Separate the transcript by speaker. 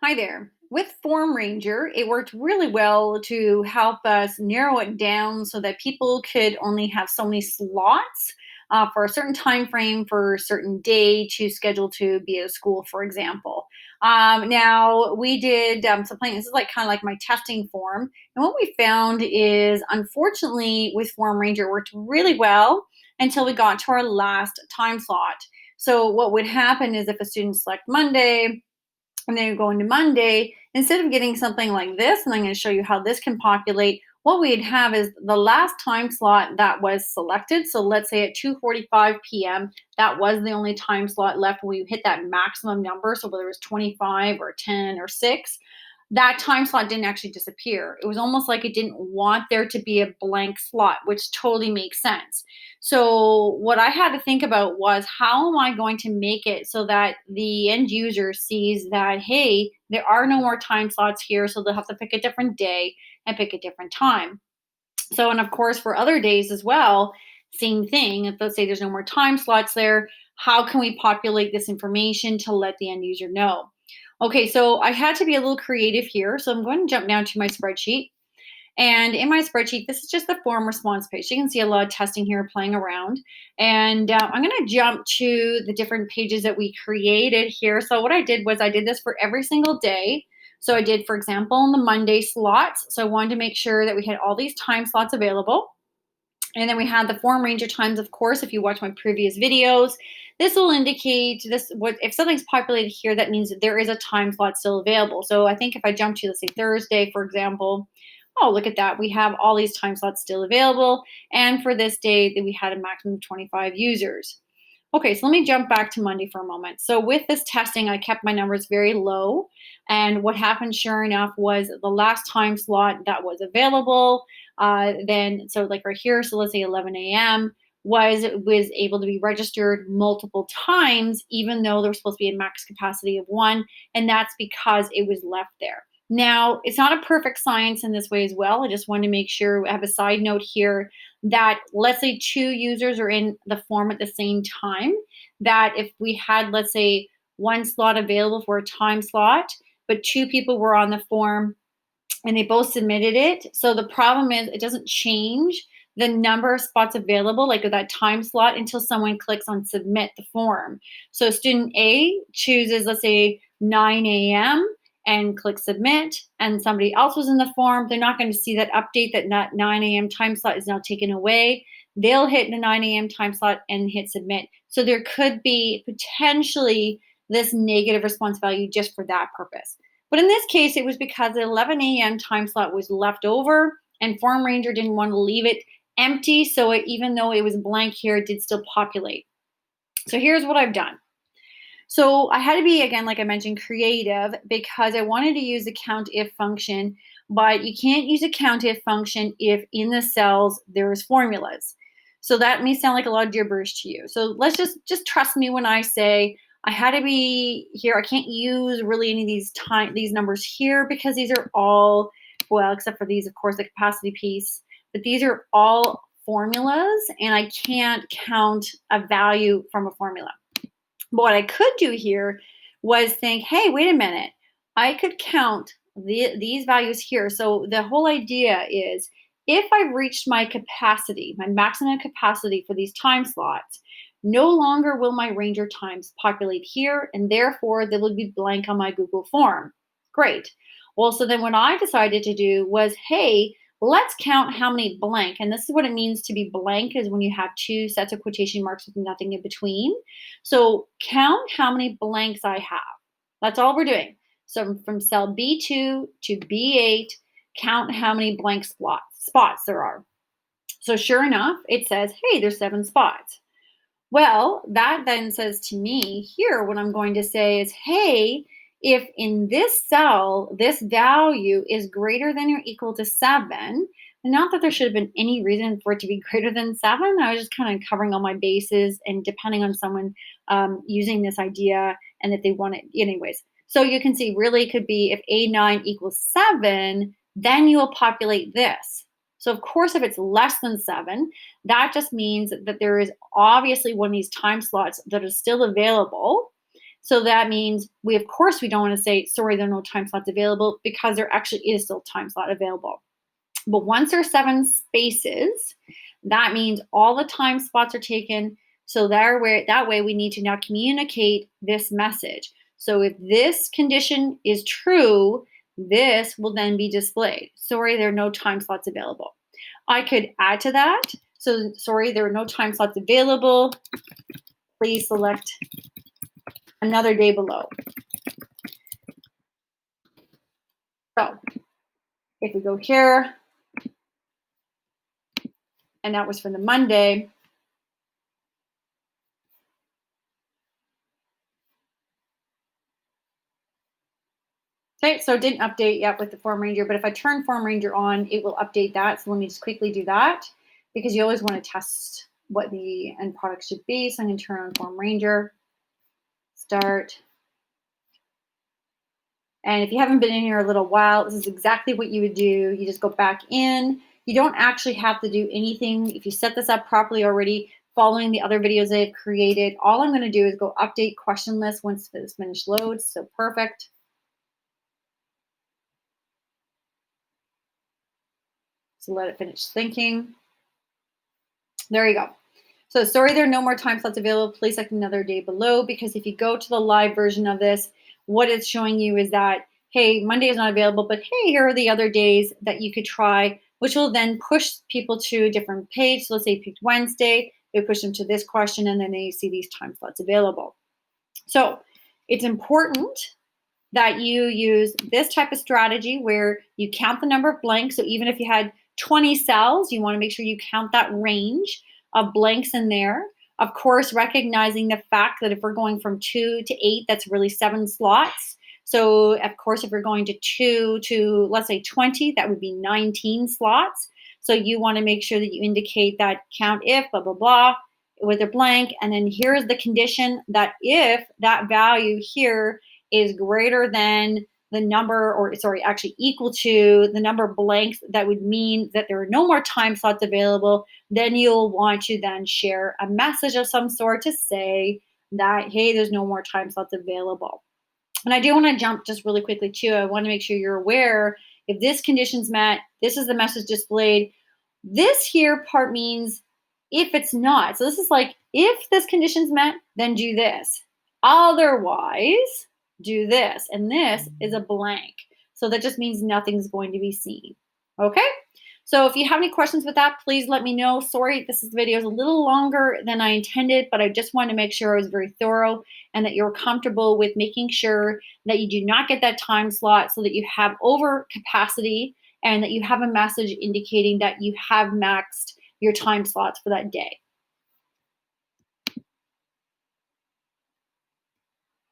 Speaker 1: Hi there. With Form Ranger, it worked really well to help us narrow it down so that people could only have so many slots for a certain time frame for a certain day to schedule to be at school, for example. Now we did some planning. This is like kind of like my testing form, and what we found is, unfortunately, with Form Ranger, it worked really well until we got to our last time slot. So what would happen is if a student select Monday and then you go into Monday, instead of getting something like this, and I'm going to show you how this can populate, what we'd have is the last time slot that was selected. So let's say at 2:45 p.m., that was the only time slot left when you hit that maximum number. So whether it was 25 or 10 or 6, that time slot didn't actually disappear. It was almost like it didn't want there to be a blank slot, which totally makes sense. So, what I had to think about was how am I going to make it so that the end user sees that, hey, there are no more time slots here, so they'll have to pick a different day and pick a different time. So, and of course, for other days as well, same thing. If let's say there's no more time slots there, how can we populate this information to let the end user know? Okay, so I had to be a little creative here. So I'm going to jump down to my spreadsheet. And in my spreadsheet, this is just the form response page. So you can see a lot of testing here playing around. And I'm going to jump to the different pages that we created here. So what I did was I did this for every single day. So I did, for example, in the Monday slots. So I wanted to make sure that we had all these time slots available. And then we had the form ranger times, of course. If you watch my previous videos, this will indicate this what if something's populated here, that means that there is a time slot still available. So I think if I jump to, let's say, Thursday, for example, oh, look at that. We have all these time slots still available. And for this day, that we had a maximum of 25 users. Okay, so let me jump back to Monday for a moment. So with this testing, I kept my numbers very low. And what happened, sure enough, was the last time slot that was available. Then, so like right here, so let's say 11 a.m. was able to be registered multiple times, even though there was supposed to be a max capacity of one, and that's because it was left there. Now, it's not a perfect science in this way as well. I just want to make sure I have a side note here that let's say two users are in the form at the same time, that if we had, let's say, one slot available for a time slot, but two people were on the form and they both submitted it. So the problem is it doesn't change the number of spots available, like that time slot, until someone clicks on submit the form. So student A chooses, let's say, 9 a.m. and click submit, and somebody else was in the form. They're not going to see that update that 9 a.m. time slot is now taken away. They'll hit the 9 a.m. time slot and hit submit. So there could be potentially this negative response value just for that purpose. But in this case, it was because the 11 a.m. time slot was left over and Form Ranger didn't want to leave it empty. So even though it was blank here, it did still populate. So here's what I've done. So I had to be, again, like I mentioned, creative because I wanted to use the count if function, but you can't use a count if function if in the cells there's formulas. So that may sound like a lot of gibberish to you. So let's just trust me when I say I had to be here. I can't use really any of these numbers here because these are all, well, except for these, of course, the capacity piece, but these are all formulas and I can't count a value from a formula. But what I could do here was think, hey, wait a minute. I could count these values here. So the whole idea is if I've reached my capacity, my maximum capacity for these time slots, no longer will my Ranger times populate here, and therefore they will be blank on my Google form. Great. Well, so then what I decided to do was, hey, let's count how many blank. And this is what it means to be blank, is when you have two sets of quotation marks with nothing in between. So count how many blanks I have. That's all we're doing. So from cell B2 to B8, count how many blank spots there are. So sure enough, it says, hey, there's 7 spots. Well, that then says to me here, what I'm going to say is, hey, if in this cell, this value is greater than or equal to 7, not that there should have been any reason for it to be greater than 7. I was just kind of covering all my bases and depending on someone using this idea and that they want it anyways. So you can see really it could be if A9 equals 7, then you will populate this. So of course, if it's less than 7, that just means that there is obviously one of these time slots that is still available. So that means of course, we don't want to say, sorry, there are no time slots available, because there actually is still time slot available. But once there's 7 spaces, that means all the time spots are taken. So that way we need to now communicate this message. So if this condition is true, this will then be displayed. Sorry, there are no time slots available. I could add to that. So sorry, there are no time slots available. Please select another day below. So if we go here, and that was for the Monday. Okay, so it didn't update yet with the Form Ranger, but if I turn Form Ranger on, it will update that. So let me just quickly do that, because you always want to test what the end product should be. So I'm going to turn on Form Ranger, start. And if you haven't been in here a little while, this is exactly what you would do. You just go back in. You don't actually have to do anything. If you set this up properly already, following the other videos I've created, all I'm going to do is go update question list once this finished loads. So perfect. So let it finish thinking. There you go. So sorry, there are no more time slots available. Please select another day below, because if you go to the live version of this, what it's showing you is that, hey, Monday is not available, but hey, here are the other days that you could try, which will then push people to a different page. So let's say you picked Wednesday, they push them to this question, and then they see these time slots available. So it's important that you use this type of strategy where you count the number of blanks. So even if you had 20 cells, you want to make sure you count that range of blanks in there. Of course, recognizing the fact that if we're going from 2 to 8, that's really 7 slots. So of course, if we're going to 2 to, let's say, 20, that would be 19 slots. So you want to make sure that you indicate that count if, blah, blah, blah, with a blank. And then here's the condition that if that value here is greater than the number, or sorry, actually equal to the number of blanks, that would mean that there are no more time slots available. Then you'll want to then share a message of some sort to say that, hey, there's no more time slots available. And I do want to jump just really quickly too. I want to make sure you're aware, if this condition's met, this is the message displayed. This here part means if it's not. So this is like, if this condition's met, then do this. Otherwise, do this. And this is a blank. So that just means nothing's going to be seen. Okay? So if you have any questions with that, please let me know. Sorry, this video is a little longer than I intended, but I just wanted to make sure I was very thorough and that you're comfortable with making sure that you do not get that time slot, so that you have over capacity and that you have a message indicating that you have maxed your time slots for that day.